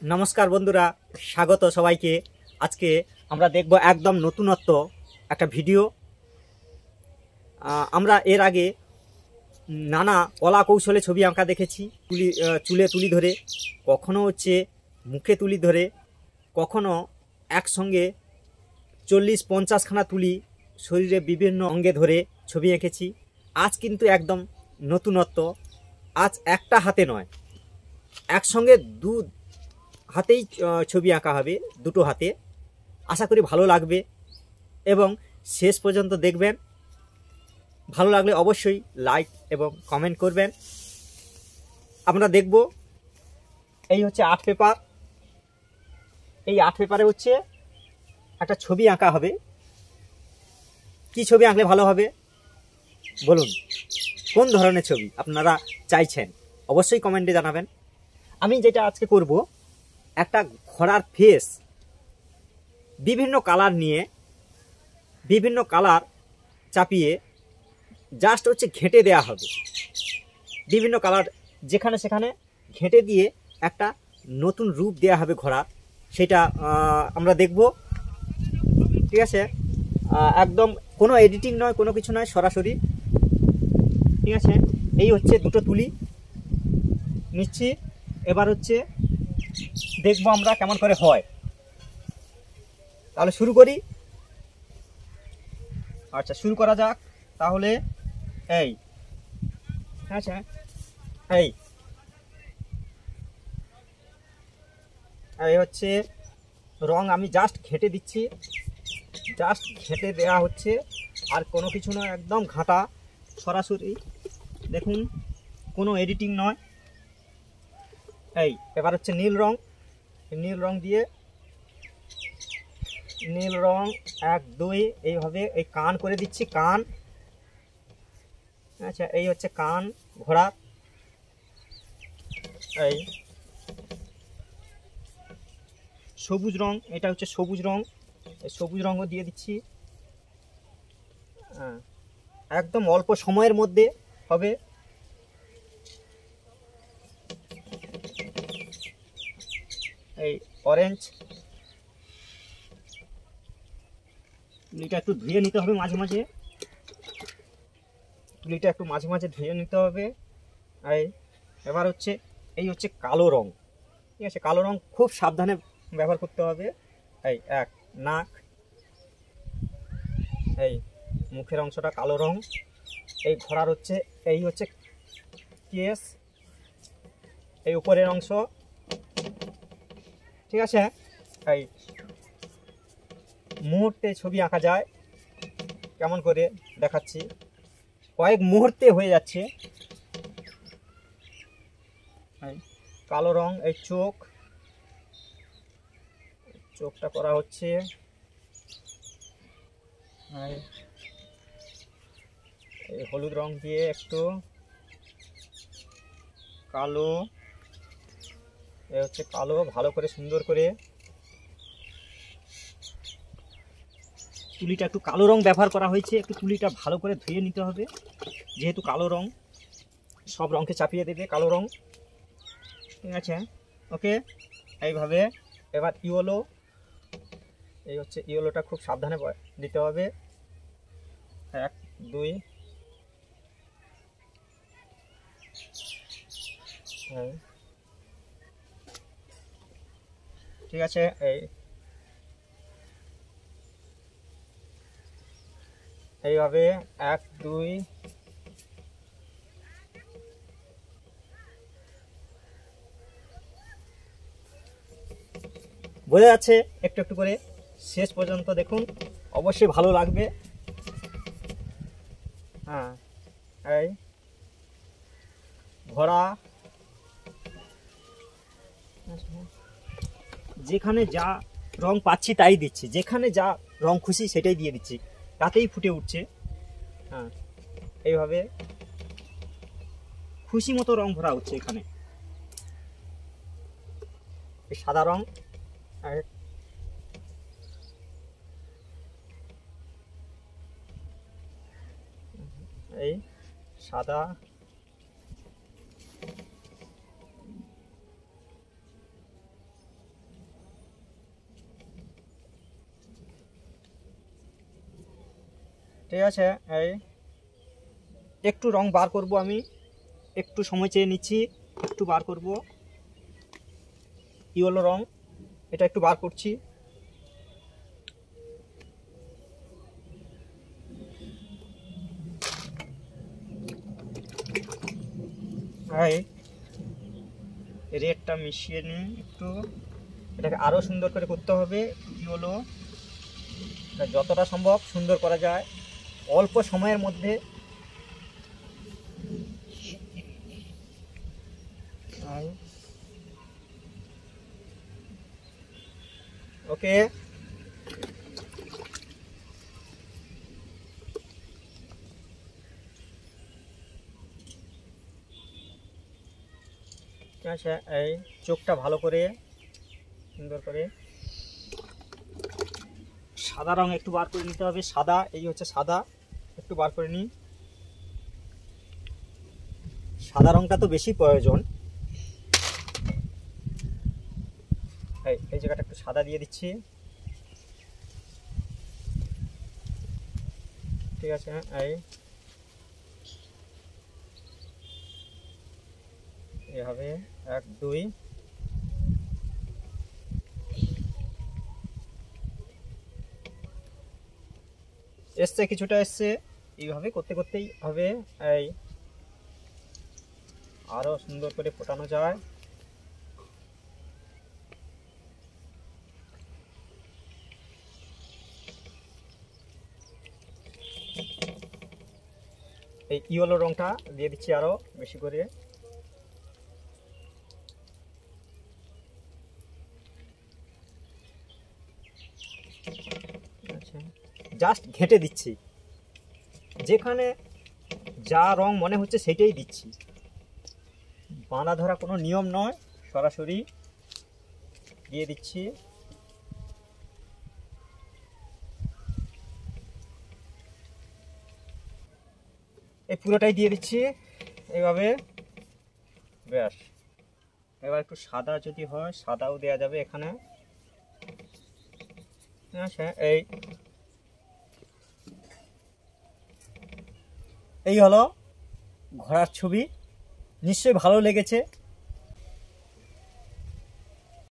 নমস্কার বন্ধুরা, স্বাগত সবাইকে। আজকে আমরা দেখব একদম নতুনত্ব একটা ভিডিও। আমরা এর আগে নানা কলা কৌশলে ছবি আঁকা দেখেছি। চুলে তুলি ধরে, কখনো হচ্ছে মুখে তুলি ধরে, কখনো একসঙ্গে 40-50খানা তুলি শরীরে বিভিন্ন অঙ্গে ধরে ছবি এঁকেছি। আজ কিন্তু একদম নতুনত্ব। আজ একটা হাতে নয়, একসঙ্গে দু হাতেই ছবি আঁকা হবে, দুটো হাতে। আশা করি ভালো লাগবে এবং শেষ পর্যন্ত দেখবেন। ভালো লাগলে অবশ্যই লাইক এবং কমেন্ট করবেন। আমরা দেখব, এই হচ্ছে আর্ট পেপার। এই আর্ট পেপারে হচ্ছে একটা ছবি আঁকা হবে। কি ছবি আঁকলে ভালো হবে বলুন? কোন ধরনের ছবি আপনারা চাইছেন অবশ্যই কমেন্টে জানাবেন। আমি যেটা আজকে করব, একটা ঘোড়ার ফেস বিভিন্ন কালার নিয়ে, বিভিন্ন কালার চাপিয়ে জাস্ট হচ্ছে ঘেঁটে দেয়া হবে। বিভিন্ন কালার যেখানে সেখানে ঘেঁটে দিয়ে একটা নতুন রূপ দেয়া হবে ঘোড়ার। সেটা আমরা দেখব, ঠিক আছে? একদম কোনো এডিটিং নয়, কোনো কিছু নয়, সরাসরি, ঠিক আছে? এই হচ্ছে দুটো তুলি নিচ্ছি। এবার হচ্ছে দেখব আমরা কেমন করে হয়। তাহলে শুরু করি। আচ্ছা, শুরু করা যাক তাহলে। এই, আচ্ছা, এই এই হচ্ছে রং। আমি জাস্ট ঘেঁটে দিচ্ছি, জাস্ট ঘেঁটে দেওয়া হচ্ছে, আর কোনো কিছু নয়, একদম ঘাঁটা সরাসরি। দেখুন, কোনো এডিটিং নয়। এই এবার হচ্ছে নীল রং। নীল রং দিয়ে, নীল রং 1 2 এইভাবে এই কান করে দিচ্ছি, কান। আচ্ছা, এই হচ্ছে কান ঘোড়ার। এই সবুজ রং, এটা হচ্ছে সবুজ রং, এই সবুজ রঙও দিয়ে দিচ্ছি। একদম অল্প সময়ের মধ্যে হবে। এই অরেঞ্জ, তুলিটা একটু ধুয়ে নিতে হবে মাঝে মাঝে, তুলিটা একটু মাঝে মাঝে ধুয়ে নিতে হবে। এই এবার হচ্ছে, এই হচ্ছে কালো রং, ঠিক আছে? কালো রং খুব সাবধানে ব্যবহার করতে হবে। এই এক নাক, এই মুখের অংশটা কালো রং। এই ঘোড়ার হচ্ছে, এই হচ্ছে কেস, এই উপরের অংশ, ঠিক আছে? এই মুহূর্তে ছবি আঁকা যায়, কেমন করে দেখাচ্ছি। কয়েক মুহূর্তে হয়ে যাচ্ছে। এই কালো রং, এই চোখ, চোখটা করা হচ্ছে। এই হলুদ রং দিয়ে একটু কালো, এই হচ্ছে কালো, ভালো করে সুন্দর করে। তুলিটা একটু কালো রং ব্যবহার করা হয়েছে, একটু তুলিটা ভালো করে ধুয়ে নিতে হবে, যেহেতু কালো রং সব রঙকে চাপিয়ে দেবে কালো রং, ঠিক আছে? ওকে, এইভাবে। এবার ইয়েলো, এই হচ্ছে ইয়েলোটা, খুব সাবধানে দিতে হবে। 1 2, ঠিক আছে? এইভাবে 1 2, বোঝা যাচ্ছে একটু একটু করে। শেষ পর্যন্ত দেখুন, অবশ্যই ভালো লাগবে। হ্যাঁ, এই ঘোড়া, যেখানে যা রং পাচ্ছি তাই দিচ্ছি, যেখানে যা রং খুশি সেটাই দিয়ে দিচ্ছি, তাতেই ফুটে উঠছে। হ্যাঁ, এইভাবে খুশি মতো রং ভরা হচ্ছে এখানে। এই সাদা রং, এই সাদা, ঠিক আছে, এই একটু রং বার করব, আমি একটু সময় চেয়ে নিচ্ছি, একটু বার করব। ইয়েলো রং এটা একটু বার করছি। এই রেডটা মিশিয়ে নিই একটু, এটাকে আরও সুন্দর করে করতে হবে। ইয়েলো যতটা সম্ভব সুন্দর করা যায় অল্প সময়ের মধ্যে। ওকে, ঠিক আছে। এই চোখটা ভালো করে সুন্দর করে সাদা রং একটু বার করে নিতে হবে। সাদা, এই হচ্ছে সাদা, একটু বার করে নিই। সাদা রংটা তো বেশি প্রয়োজন। এই জায়গাটা একটু সাদা দিয়ে দিচ্ছি। ঠিক আছে, এইভাবে 1 2 এসছে, কিছুটা এসছে। এইভাবে করতে করতেই হবে। এই আরো সুন্দর করে ফোটানো যায়। এই ইয়েলো রংটা দিয়ে দিচ্ছি আরো বেশি করে। আচ্ছা, জাস্ট ঘেঁটে দিচ্ছি, যেখানে যা রং মনে হচ্ছে সেটাই দিচ্ছি। বাঁধা ধরা কোনো নিয়ম নয়, সরাসরি দিয়ে দিচ্ছি। এই পুরোটাই দিয়ে দিচ্ছি এইভাবে। ব্যাস, এবার একটু সাদা যদি হয় সাদাও দেওয়া যাবে এখানে। আচ্ছা, এই হলো ঘোড়ার ছবি। নিশ্চয়ই ভালো লেগেছে।